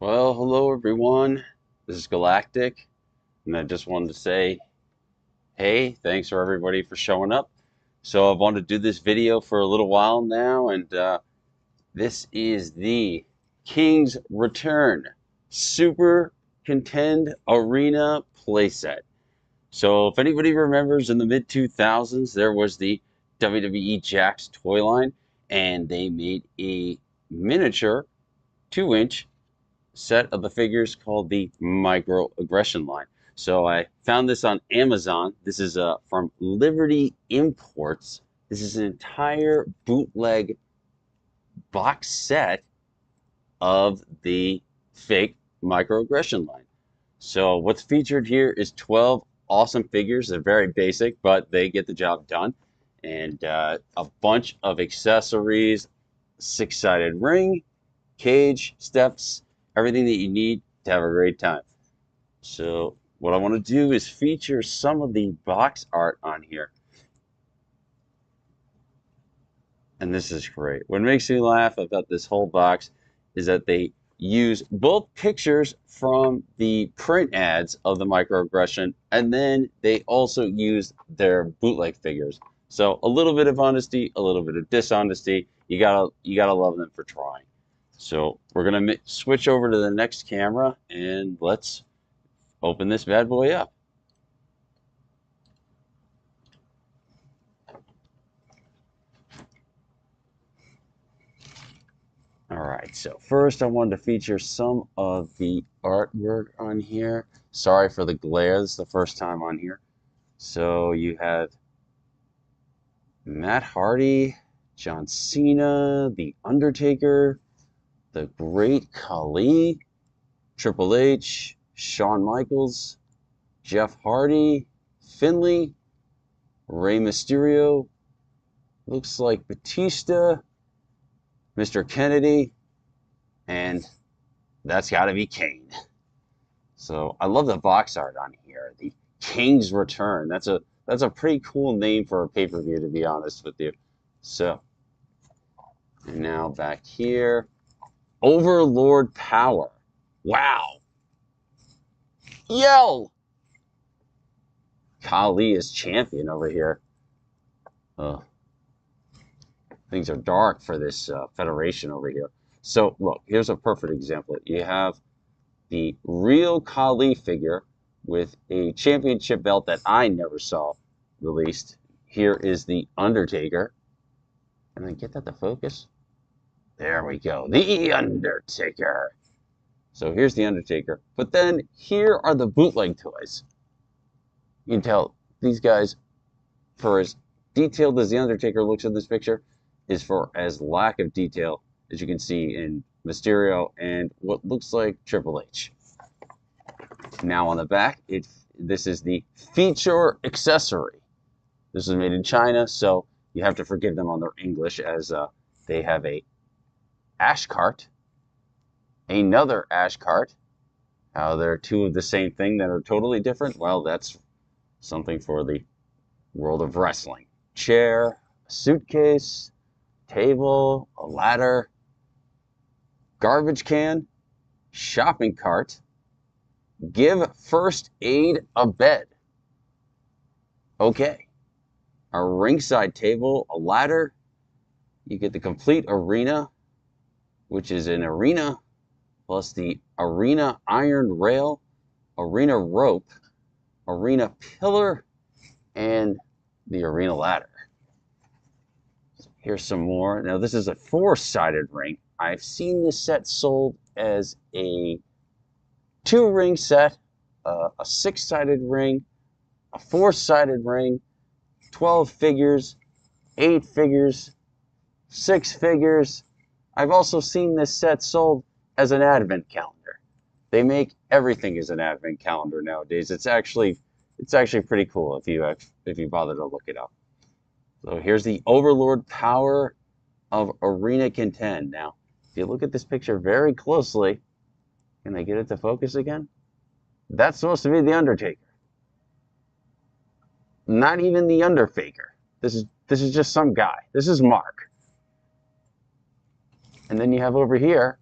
Well, hello everyone. This is Galactic, and I just wanted to say, hey, thanks for everybody for showing up. So I've wanted to do this video for a little while now, and this is the King's Return Super Contend Arena playset. So if anybody remembers, in the mid-2000s, there was the WWE Jakks toy line, and they made a miniature 2-inch set of the figures called the Micro Aggression line. So I found this on Amazon. This is from Liberty Imports. This is an entire bootleg box set of the fake Micro Aggression line. So what's featured here is 12 awesome figures. They're very basic, but they get the job done. And a bunch of accessories, 6-sided ring, cage, steps, everything that you need to have a great time. So what I want to do is feature some of the box art on here. And this is great. What makes me laugh about this whole box is that they use both pictures from the print ads of the Micro Aggression, and then they also use their bootleg figures. So a little bit of honesty, a little bit of dishonesty. You gotta love them for trying. So we're going to switch over to the next camera and let's open this bad boy up. All right, so first I wanted to feature some of the artwork on here. Sorry for the glare, this is the first time on here. So you have Matt Hardy, John Cena, The Undertaker, The Great Khali, Triple H, Shawn Michaels, Jeff Hardy, Finley, Rey Mysterio, looks like Batista, Mr. Kennedy, and that's got to be Kane. So I love the box art on here. The King's Return. That's a pretty cool name for a pay-per-view, to be honest with you. So, and now back here, Overlord Power. Wow. Yo! Khali is champion over here. Things are dark for this federation over here. So look, here's a perfect example. You have the real Khali figure with a championship belt that I never saw released. Here is the Undertaker. Can I get that to focus? There we go. The Undertaker. So here's the Undertaker. But then here are the bootleg toys. You can tell these guys, for as detailed as the Undertaker looks in this picture, is for as lack of detail as you can see in Mysterio and what looks like Triple H. Now on the back, this is the feature accessory. This is made in China, so you have to forgive them on their English, as they have a ash cart, another ash cart. How they're two of the same thing that are totally different? Well, that's something for the world of wrestling. Chair, a suitcase, table, a ladder, garbage can, shopping cart, give first aid a bed. Okay. A ringside table, a ladder. You get the complete arena, which is an arena, plus the arena iron rail, arena rope, arena pillar, and the arena ladder. Here's some more. Now this is a 4-sided ring. I've seen this set sold as a 2-ring set, a 6-sided ring, a 4-sided ring, 12 figures, 8 figures, 6 figures. I've also seen this set sold as an advent calendar. They make everything as an advent calendar nowadays. It's actually pretty cool if you bother to look it up. So here's the Overlord Power of Arena Contend. Now, if you look at this picture very closely, can I get it to focus again? That's supposed to be the Undertaker. Not even the Underfaker. This is just some guy. This is Mark. And then you have over here,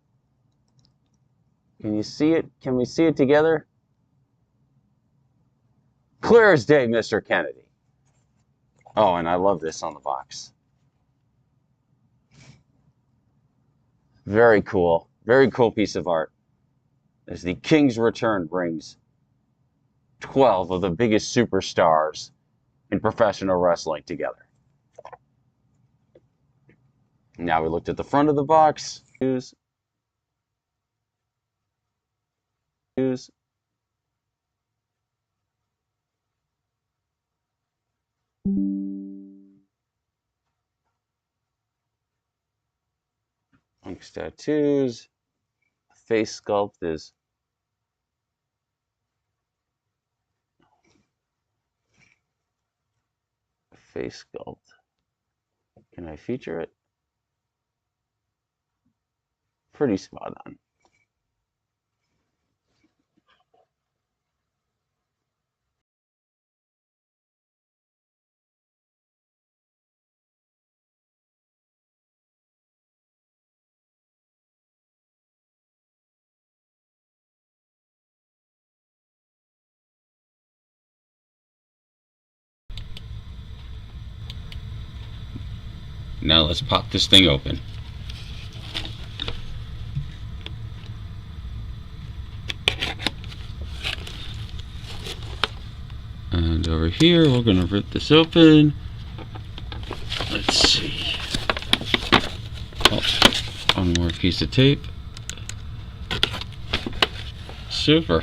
can you see it? Can we see it together? Clear as day, Mr. Kennedy. Oh, and I love this on the box. Very cool. Very cool piece of art. As the King's Return brings 12 of the biggest superstars in professional wrestling together. Now we looked at the front of the box. Punk's tattoos. Face sculpt is face sculpt. Can I feature it? Pretty spot on. Now let's pop this thing open. And over here, we're going to rip this open. Let's see. Oh, one more piece of tape. Super.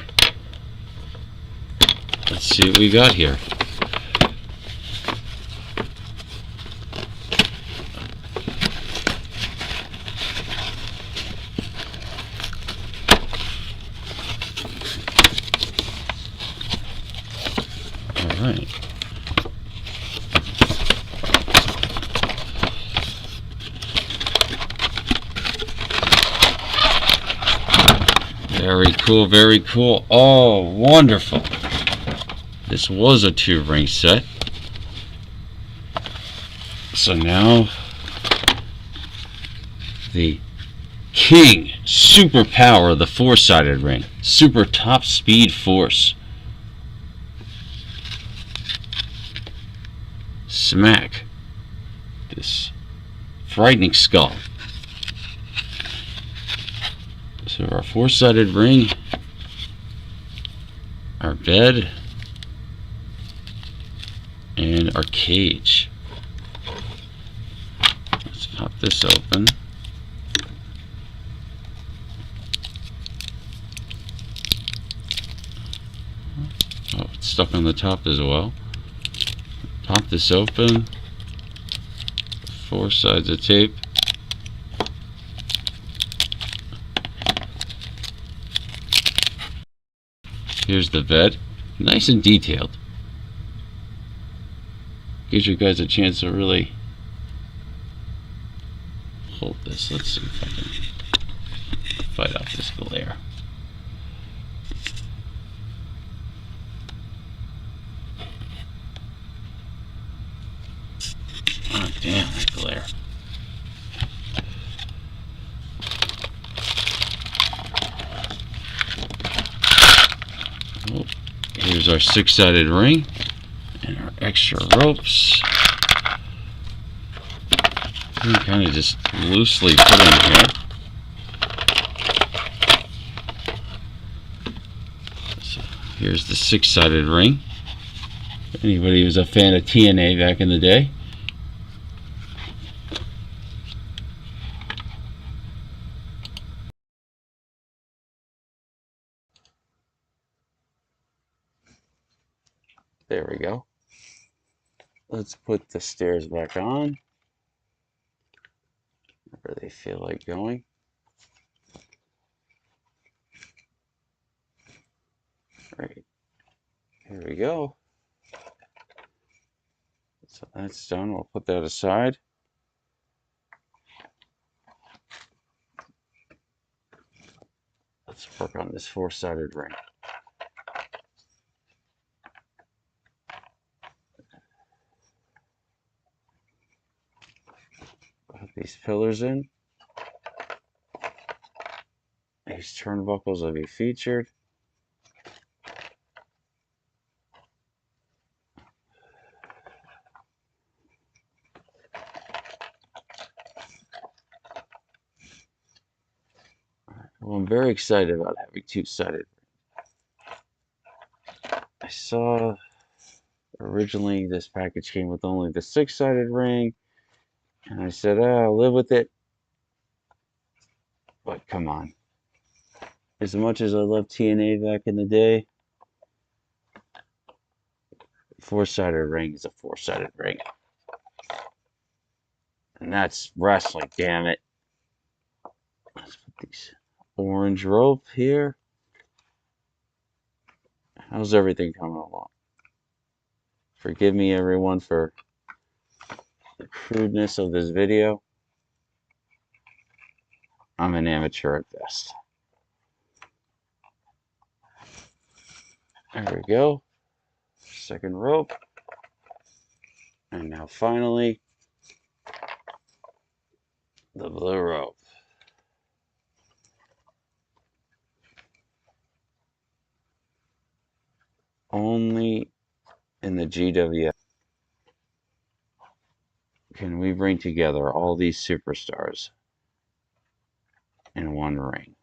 Let's see what we got here. All right. Very cool, very cool. Oh, wonderful. This was a 2-ring set. So now the King Superpower, the 4-sided ring. Super Top Speed Force. Smack this frightening skull. So our 4-sided ring, our bed, and our cage. Let's pop this open. Oh, it's stuck on the top as well. Pop this open. 4 sides of tape. Here's the bed, nice and detailed. Gives you guys a chance to really hold this. Let's see if I can fight off this glare. Oh, damn, that glare. Oh, here's our 6-sided ring and our extra ropes. You can kind of just loosely put in here. So here's the 6-sided ring. Anybody who's a fan of TNA back in the day. There we go. Let's put the stairs back on, where they feel like going. Right, here we go. So that's done. We'll put that aside. Let's work on this 4-sided ring. Put these pillars in. These turnbuckles will be featured. Well, I'm very excited about having 2-sided. I saw originally this package came with only the 6-sided ring, and I said, oh, I'll live with it. But come on. As much as I love TNA back in the day, 4-sided ring is a 4-sided ring. And that's wrestling, damn it. Let's put these orange rope here. How's everything coming along? Forgive me, everyone, for the crudeness of this video. I'm an amateur at best. There we go. Second rope. And now finally, the blue rope. Only in the GWF can we bring together all these superstars in one ring.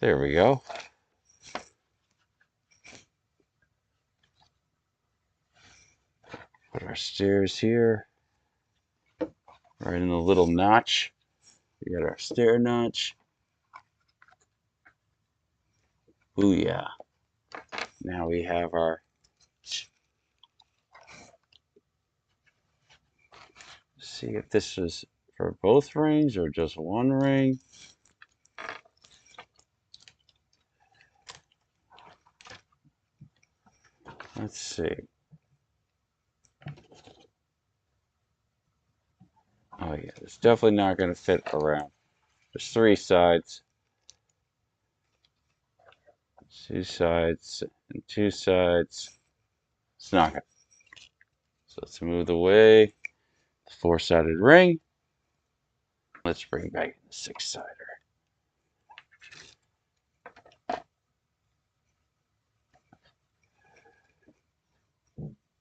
There we go. Put our stairs here, right in the little notch. We got our stair notch. Ooh yeah. Now we have our, see if this is for both rings or just one ring. Let's see. Oh yeah, it's definitely not going to fit around. There's 3 sides. 2 sides and 2 sides. It's not going to. So let's move away the 4-sided ring. Let's bring back the 6-sider.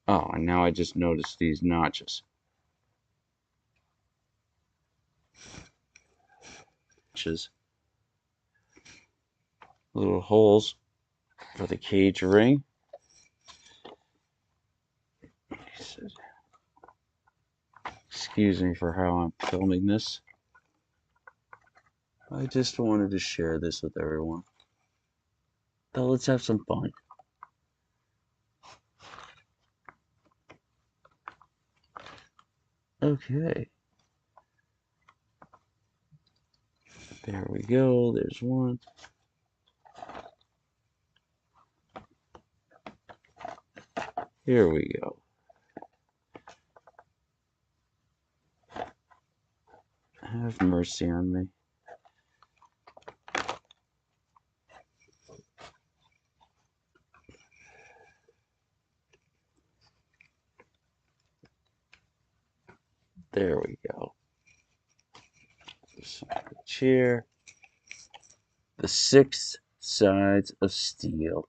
Oh, and now I just noticed these notches. Little holes for the cage ring. Excuse me for how I'm filming this. I just wanted to share this with everyone. So let's have some fun. Okay. There we go. There's one. Here we go. Have mercy on me. There we go. Chair. The 6 sides of steel.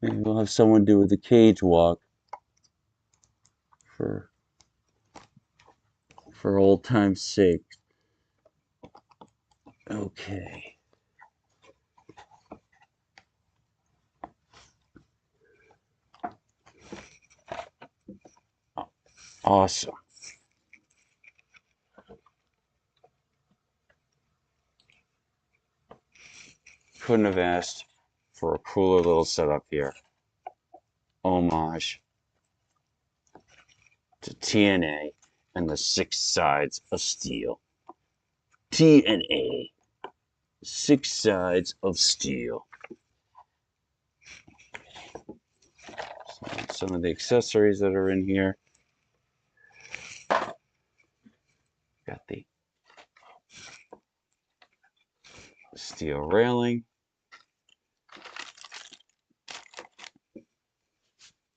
Maybe we'll have someone do the cage walk for old time's sake. Okay. Awesome. Couldn't have asked for a cooler little setup here. Homage to TNA and the 6 sides of steel. TNA, 6 sides of steel. So some of the accessories that are in here. Got the steel railing.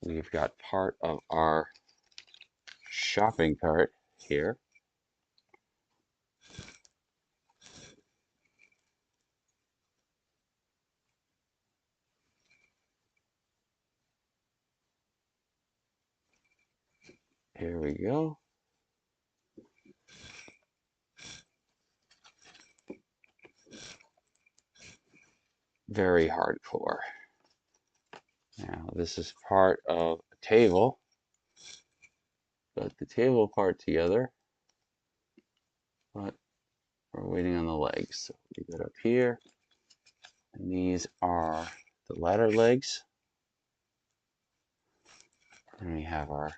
We've got part of our shopping cart here. Here we go. Very hardcore. Now this is part of a table. Got the table part together, but we're waiting on the legs. So leave it up here. And these are the ladder legs. And we have our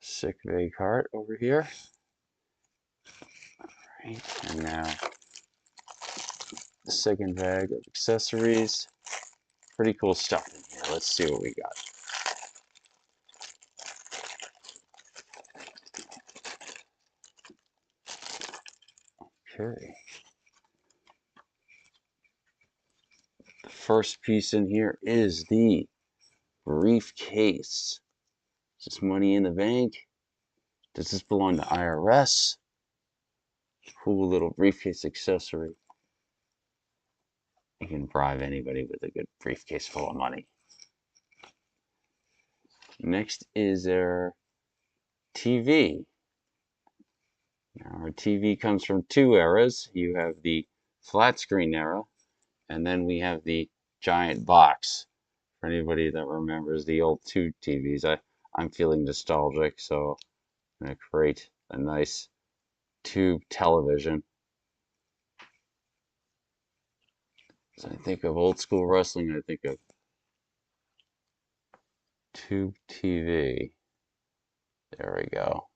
sick bay cart over here. All right, and now the second bag of accessories. Pretty cool stuff in here. Let's see what we got. Okay. The first piece in here is the briefcase. Is this money in the bank? Does this belong to IRS? Cool little briefcase accessory. You can bribe anybody with a good briefcase full of money. Next is our TV. Now our TV comes from 2 eras. You have the flat screen era, and then we have the giant box For anybody that remembers the old tube TVs, I'm feeling nostalgic, so I'm going to create a nice tube television. So I think of old school wrestling, I think of tube TV. There we go.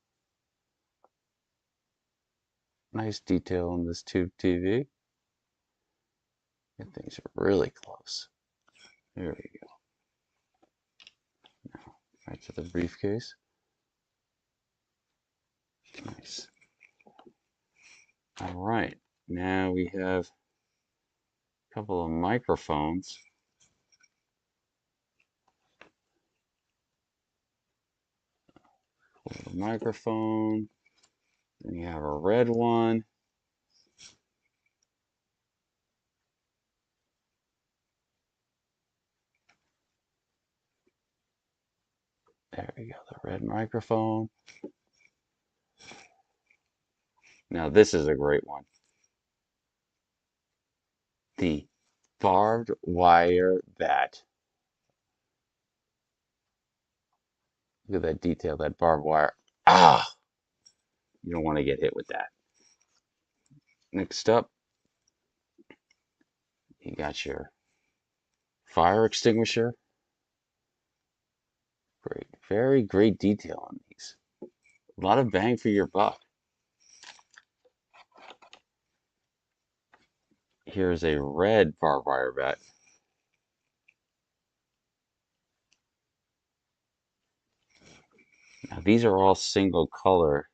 Nice detail on this tube TV. And things are really close. There we go. Now, back to the briefcase. Nice. All right. Now we have a couple of microphones. Pull the microphone. Then you have a red one. There we go, the red microphone. Now this is a great one. The barbed wire bat. Look at that detail, that barbed wire. Ah! You don't want to get hit with that. Next up, you got your fire extinguisher. Great, very great detail on these. A lot of bang for your buck. Here's a red barbed wire bat. Now these are all single color.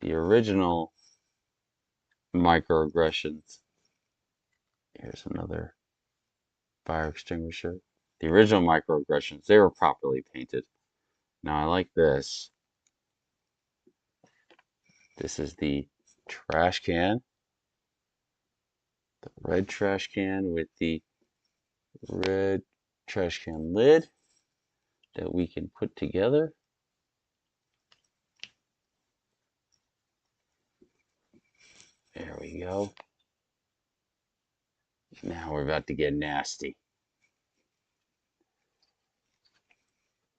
The original microaggressions. Here's another fire extinguisher. The original microaggressions, they were properly painted. Now I like this. This is the trash can. The red trash can with the red trash can lid that we can put together. There we go. Now we're about to get nasty.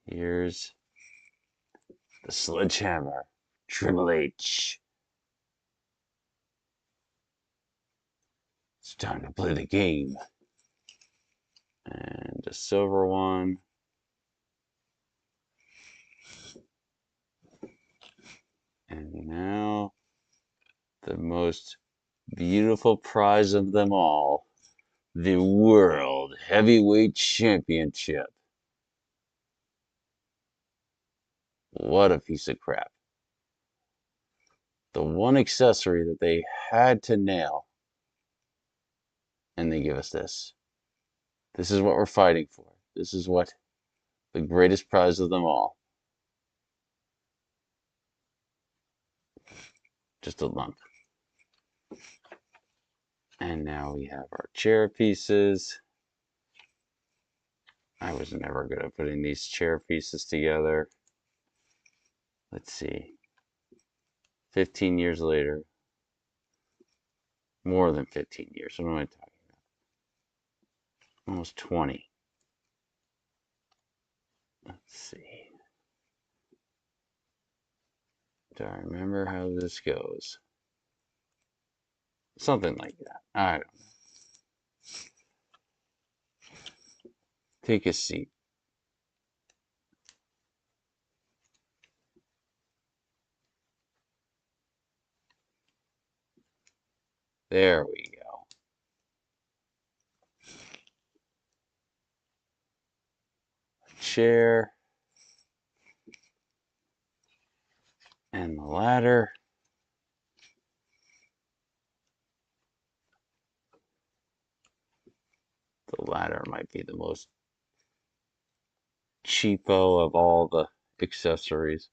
Here's the sledgehammer, Triple H. It's time to play the game. And a silver one. And now the most beautiful prize of them all, the World Heavyweight Championship. What a piece of crap. The one accessory that they had to nail, and they give us this. This is what we're fighting for. This is what the greatest prize of them all. Just a lump. And now we have our chair pieces. I was never good at putting these chair pieces together. Let's see. 15 years later. More than 15 years. What am I talking about? Almost 20. Let's see. Do I remember how this goes? Something like that. I don't know. Take a seat. There we go. A chair. And the ladder. The ladder might be the most cheapo of all the accessories.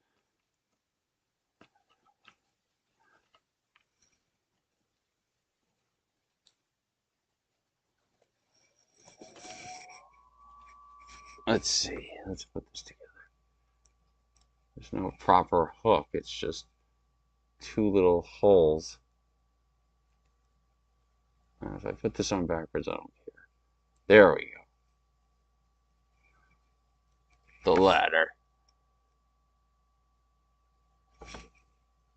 Let's see. Let's put this together. There's no proper hook. It's just two little holes. Now, if I put this on backwards, I don't care. There we go. the ladder.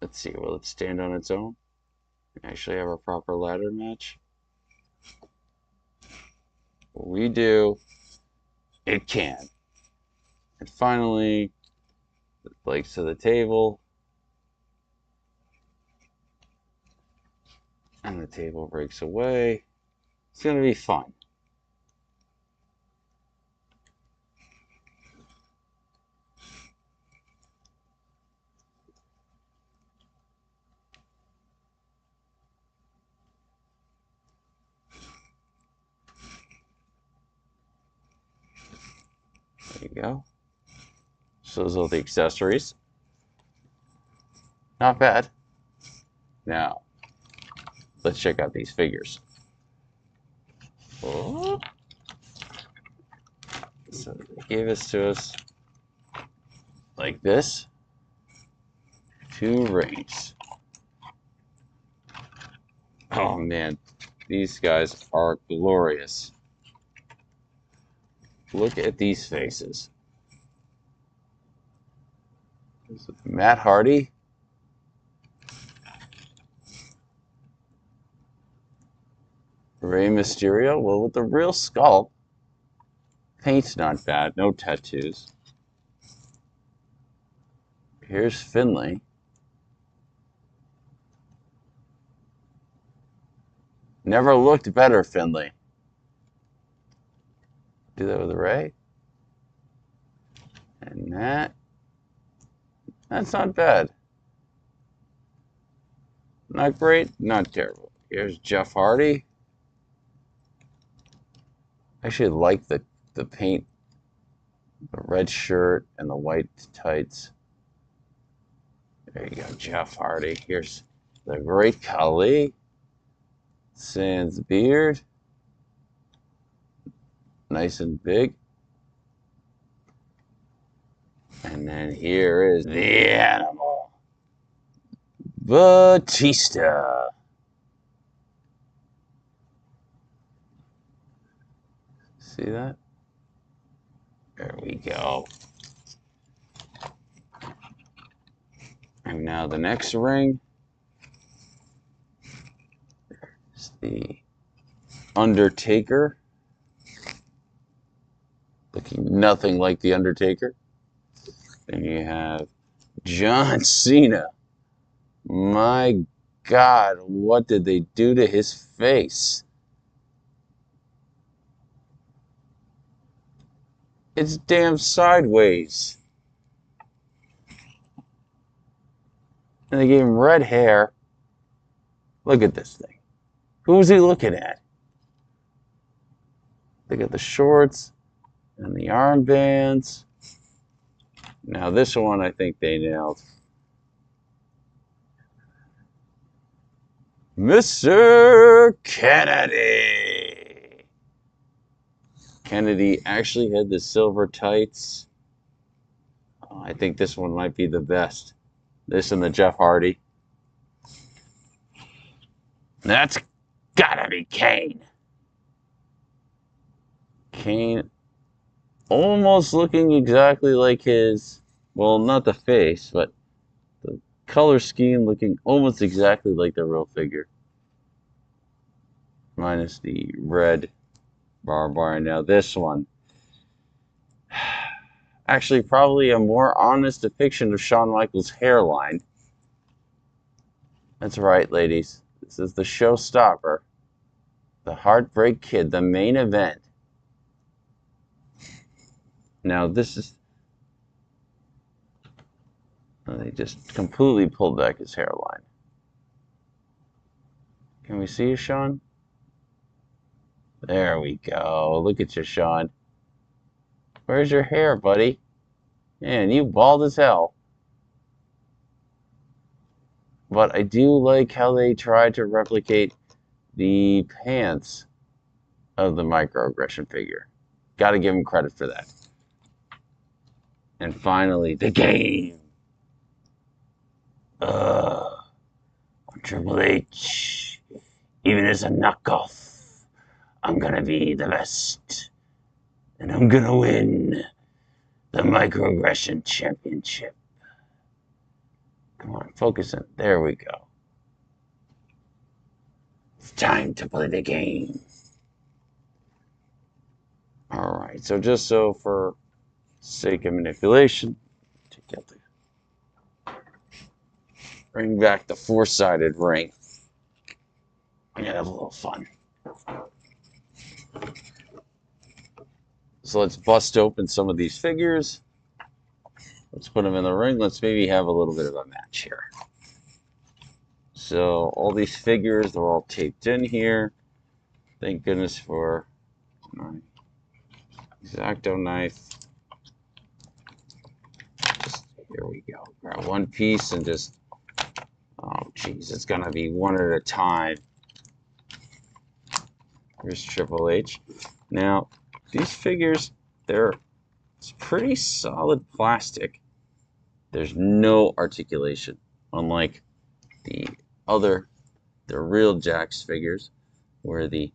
Let's see, will it stand on its own? Actually have a proper ladder match? We do. It can. And finally, the legs to the table. And the table breaks away. It's going to be fun. There you go. So those are the accessories. Not bad. Now, let's check out these figures. Oh. So they gave this to us like this. 2 rings. Oh man, these guys are glorious. Look at these faces. Matt Hardy. Rey Mysterio. Well, with the real sculpt, paint's not bad. No tattoos. Here's Finlay. Never looked better, Finlay. Do that with Rey. And that's not bad. Not great, not terrible. Here's Jeff Hardy. I actually like the paint, the red shirt and the white tights. There you go, Jeff Hardy. Here's the Great Khali. Sans beard. Nice and big. And then here is the Animal. Batista. See that? There we go. And now the next ring is the Undertaker. Looking nothing like the Undertaker. Then you have John Cena. My God, what did they do to his face? It's damn sideways. And they gave him red hair. Look at this thing. Who was he looking at? They got the shorts and the armbands. Now this one I think they nailed. Mr. Kennedy. Kennedy actually had the silver tights. Oh, I think this one might be the best. This and the Jeff Hardy. That's gotta be Kane. Kane almost looking exactly like his, well, not the face, but the color scheme looking almost exactly like the real figure. Minus the red barbed wire. Now this one. Actually, probably a more honest depiction of Shawn Michaels' hairline. That's right, ladies. This is the showstopper. The Heartbreak Kid, the main event. Now this is... They just completely pulled back his hairline. Can we see you, Shawn? There we go. Look at you, Shawn. Where's your hair, buddy? Man, you bald as hell. But I do like how they tried to replicate the pants of the Micro Aggression figure. Gotta give them credit for that. And finally, the game. Triple H. Even as a knockoff, I'm gonna be the best. And I'm gonna win The Micro Aggression Championship. Come on, focus in. There we go. It's time to play the game. Alright, so just so for sake of manipulation, take out the, bring back the four-sided ring and have a little fun. So let's bust open some of these figures. Let's put them in the ring. Let's maybe have a little bit of a match here. So all these figures, they're all taped in here. Thank goodness for my X-Acto knife. Just, here we go. Grab one piece and just, oh geez, it's gonna be one at a time. Here's Triple H. Now, these figures, it's pretty solid plastic. There's no articulation, unlike the real Jakks figures, where the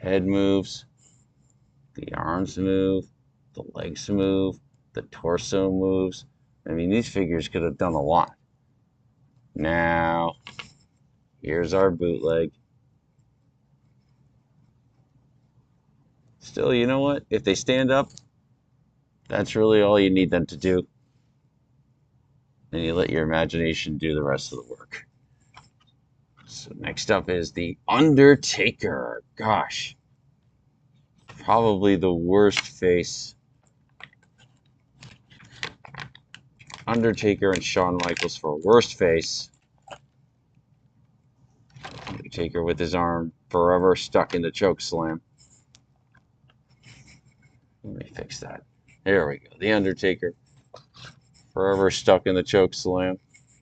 head moves, the arms move, the legs move, the torso moves. I mean, these figures could have done a lot. Now, here's our bootleg. Still, you know what? If they stand up, that's really all you need them to do. And you let your imagination do the rest of the work. So next up is the Undertaker. Gosh, probably the worst face. Undertaker and Shawn Michaels for worst face. Undertaker with his arm forever stuck in the choke slam. Let me fix that. There we go. The Undertaker forever stuck in the choke slam.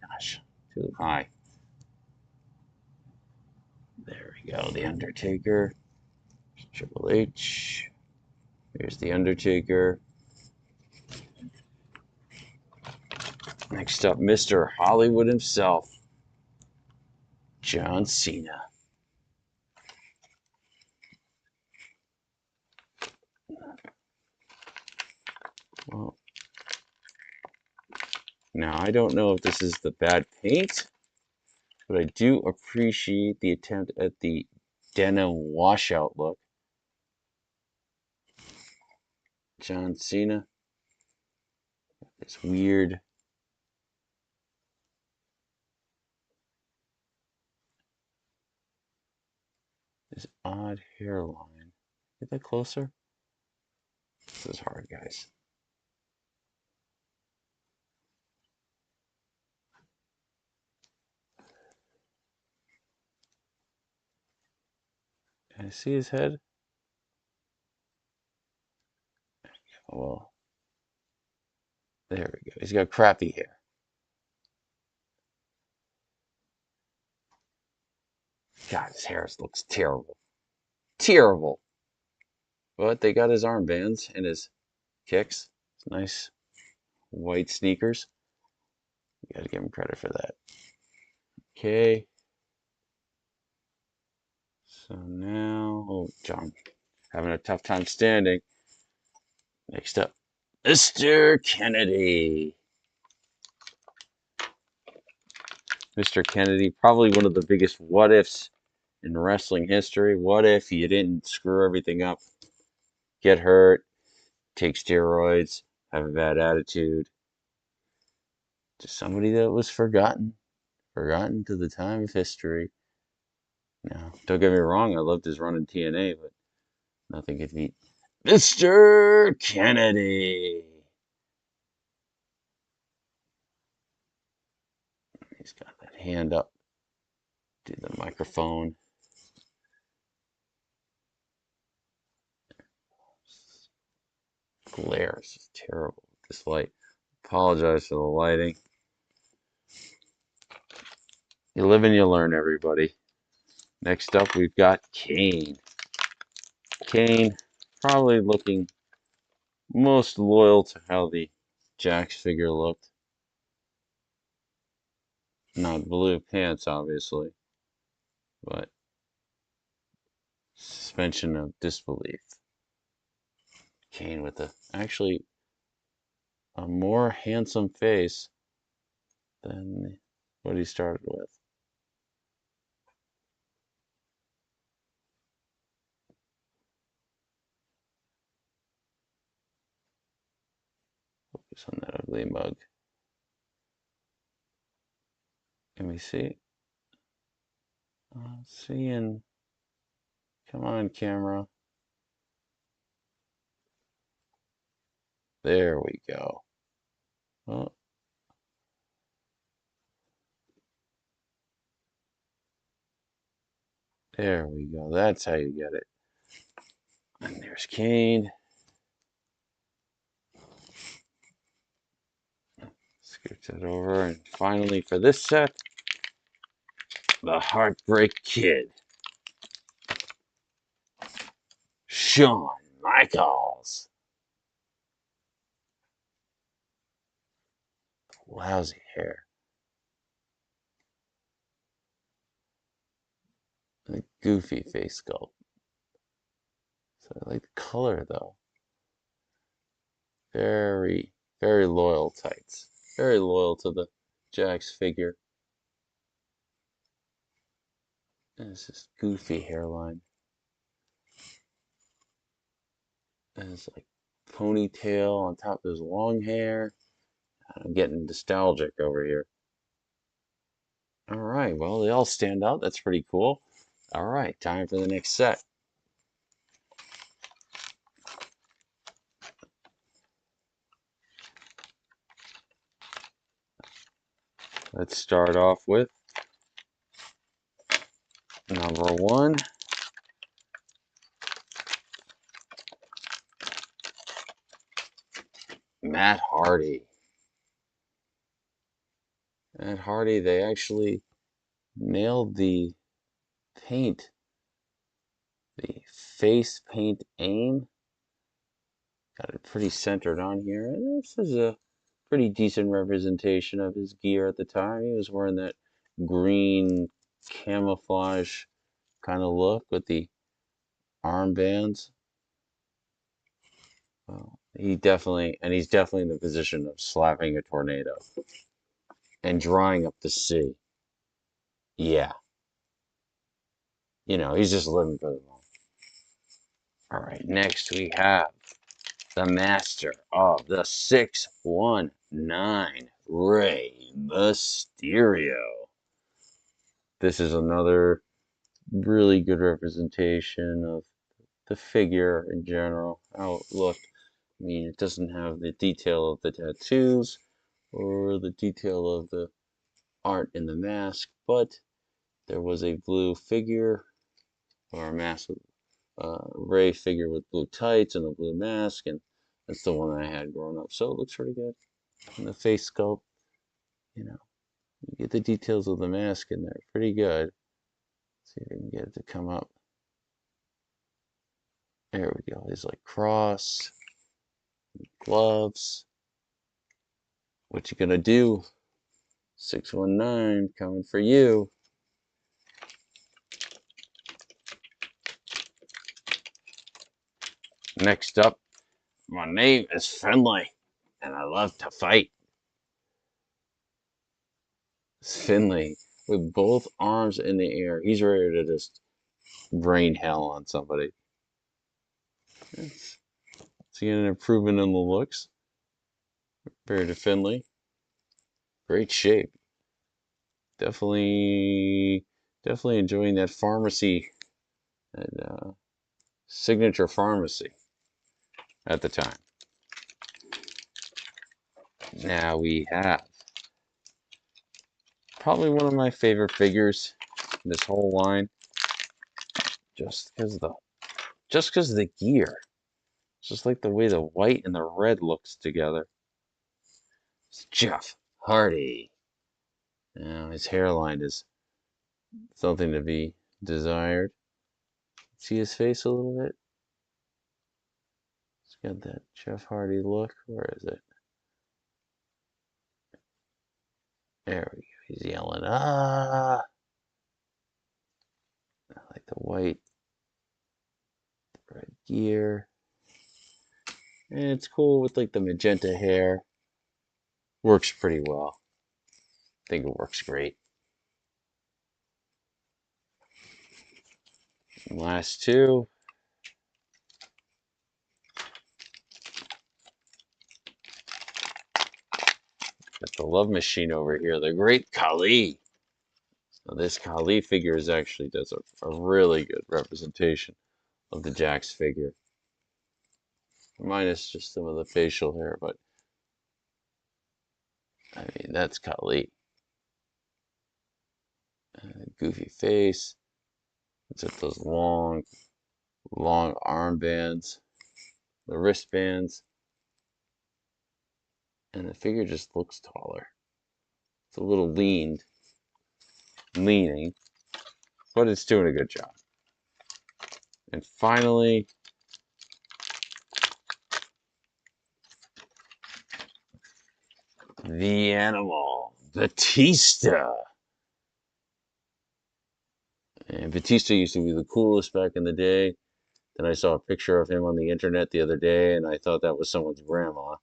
Gosh, too high. There we go. The Undertaker. Triple H. Here's the Undertaker. Next up, Mr. Hollywood himself, John Cena. Well, now I don't know if this is the bad paint, but I do appreciate the attempt at the denim washout look. John Cena. This weird. This odd hairline. Get that closer? This is hard, guys. Can I see his head? Oh, well, there we go. He's got crappy hair. God, his hair looks terrible. Terrible. But they got his armbands and his kicks. It's nice white sneakers. You gotta give him credit for that. Okay. So now, oh, John, having a tough time standing. Next up, Mr. Kennedy. Mr. Kennedy, probably one of the biggest what ifs in wrestling history. What if you didn't screw everything up, get hurt, take steroids, have a bad attitude? Just somebody that was forgotten to the time of history. Now, don't get me wrong, I loved his run in TNA, but nothing could beat Mr. Kennedy. He's got that hand up to the microphone. Glare is just terrible with this light. Apologize for the lighting. You live and you learn, everybody. Next up, we've got Kane. Kane, probably looking most loyal to how the Jakks figure looked. Not blue pants, obviously, but suspension of disbelief. Kane with the, actually, a more handsome face than what he started with. Focus on that ugly mug. Can we see? Seeing. Come on, camera. There we go. Oh. There we go. That's how you get it. And there's Kane. Scooch it over. And finally, for this set, the Heartbreak Kid, Shawn Michaels. Lousy hair. A goofy face sculpt. So I like the color though. Very, very loyal tights. Very loyal to the Jax figure. And it's this goofy hairline. And it's like ponytail on top of his long hair. I'm getting nostalgic over here. All right, well, they all stand out. That's pretty cool. All right, time for the next set. Let's start off with number 1. Matt Hardy. Matt Hardy, they actually nailed the paint, the face paint aim. Got it pretty centered on here. And this is a pretty decent representation of his gear at the time. He was wearing that green camouflage kind of look with the armbands. He's definitely in the position of slapping a tornado and drying up the sea. Yeah. You know, he's just living for the moment. All right, next we have the master of the 619, Rey Mysterio. This is another really good representation of the figure in general, how it looked. I mean, it doesn't have the detail of the tattoos or the detail of the art in the mask, but there was a blue figure or a mask with Ray figure with blue tights and a blue mask, and that's the one I had growing up. So it looks pretty good. And the face sculpt, you know, you get the details of the mask in there, pretty good. Let's see if I can get it to come up. There we go. He's like cross, gloves. What you gonna do? 619 coming for you. Next up, my name is Finlay, and I love to fight. It's Finlay with both arms in the air. He's ready to just rain hell on somebody. Seeing an improvement in the looks. Compared to Finlay. Great shape. Definitely enjoying that pharmacy, that signature pharmacy at the time. Now we have probably one of my favorite figures in this whole line, just because of the gear. It's just like the way the white and the red looks together. It's Jeff Hardy. Now his hairline is something to be desired. See his face a little bit? It's got that Jeff Hardy look. Where is it? There we go. He's yelling, ah! I like the white, the red gear. And it's cool with like the magenta hair. Works pretty well. I think it works great. Last two. Got the Love Machine over here, the Great Khali. Now this Khali figure is actually does a really good representation of the Jax figure. Minus just some of the facial hair, but I mean, that's Khali. Goofy face. It's got those long armbands, the wristbands, and the figure just looks taller. It's a little leaning, but it's doing a good job. And finally, the Animal, Batista. And Batista used to be the coolest back in the day. Then I saw a picture of him on the internet the other day, and I thought that was someone's grandma.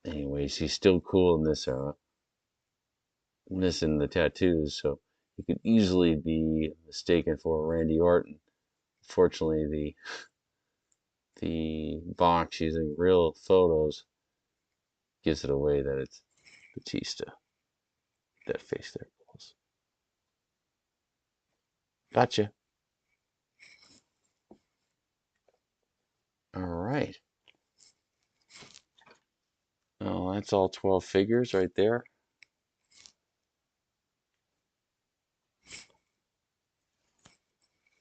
Anyways, he's still cool in this era. Missing the tattoos, so he could easily be mistaken for Randy Orton. Fortunately, the box using real photos gives it away that it's Batista. That face there. Gotcha. All right. Oh, that's all 12 figures right there.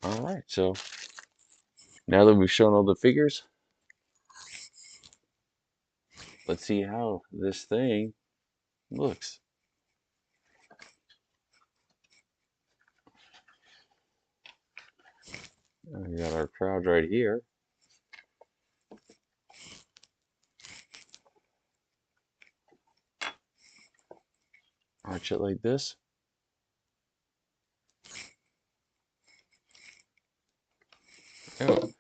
All right, so now that we've shown all the figures, let's see how this thing looks. We got our crowd right here. Arch it like this. Oh.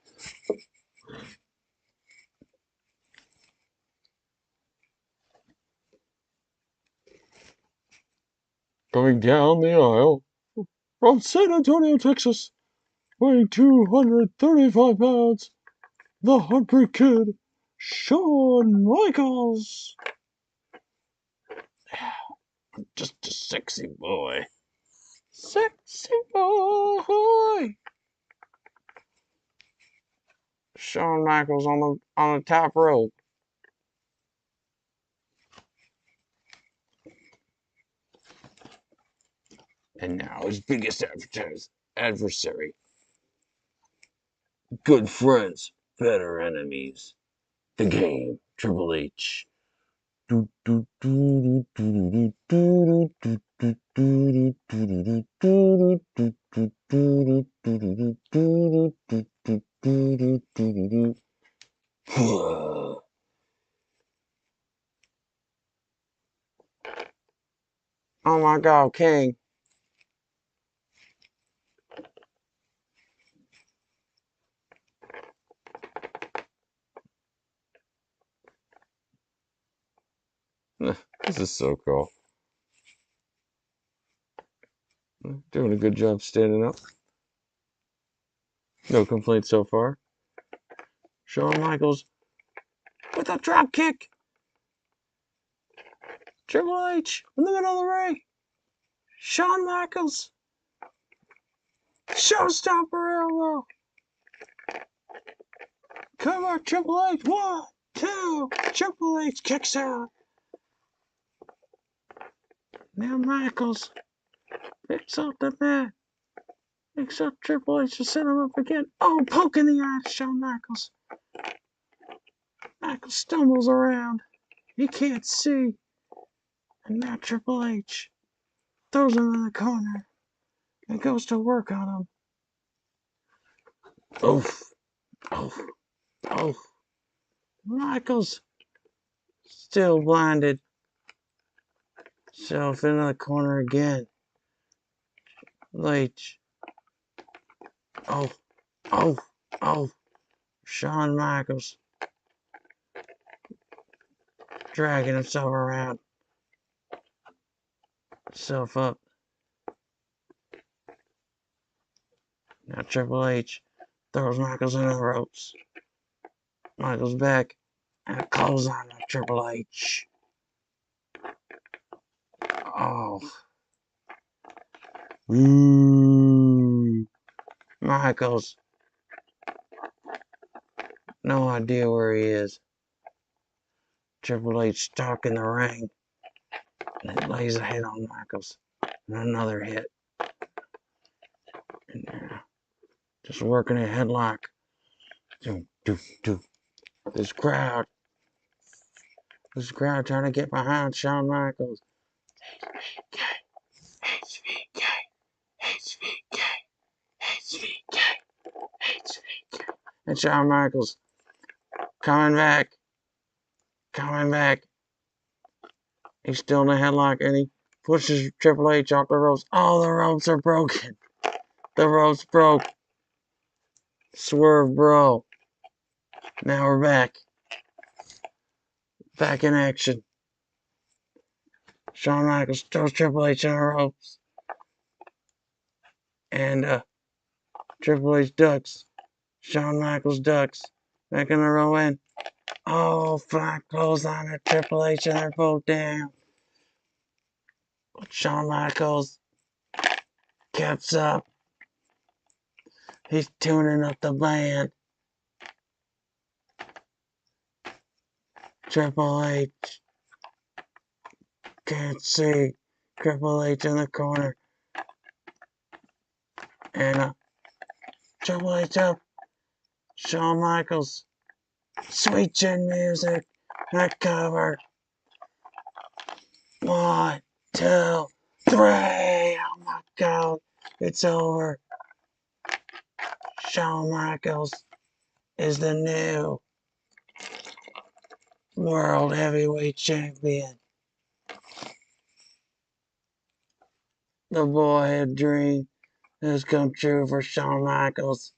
Coming down the aisle from San Antonio, Texas, weighing 235 pounds, the Heartbreak Kid, Shawn Michaels. Just a sexy boy. Sexy boy. Shawn Michaels on the top rope. And now his biggest adversary. Good friends, better enemies. The Game, Triple H. Oh my God, King. This is so cool. Doing a good job standing up. No complaints so far. Shawn Michaels with a drop kick. Triple H in the middle of the ring. Shawn Michaels. Showstopper elbow. Come on, Triple H. 1, 2. Triple H kicks out. Now Michaels picks up the mat. Picks up Triple H to set him up again. Oh, poke in the eye to Shawn Michaels. Michaels stumbles around. He can't see. And now Triple H throws him in the corner and goes to work on him. Oof. Oof. Oof. Michaels still blinded. Self into the corner again. H. Oh. Oh. Oh. Shawn Michaels. dragging himself around, himself up. Now Triple H throws Michaels into the ropes. Michaels back and calls on Triple H. Oh. Michaels. No idea where he is. Triple H stuck in the ring. And he lays a hit on Michaels. And another hit. And just working a headlock. This crowd trying to get behind Shawn Michaels. HVK. And Shawn Michaels coming back. He's still in the headlock and he pushes Triple H off the ropes. Oh, the ropes are broken. The ropes broke. Swerve, bro. Now we're back. Back in action. Shawn Michaels throws Triple H on the ropes. And Triple H ducks. Shawn Michaels ducks. Back in the row in. Oh, flat clothesline at Triple H and they're both down. But Shawn Michaels gets up. He's tuning up the band. Triple H can't see. Triple H in the corner. And Triple H up. Shawn Michaels. Sweet chin music. That cover. 1, 2, 3. Oh my God. It's over. Shawn Michaels is the new World Heavyweight Champion. The boyhood dream has come true for Shawn Michaels.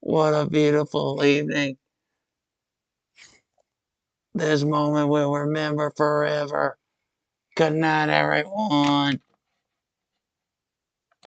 What a beautiful evening. This moment we'll remember forever. Good night, everyone.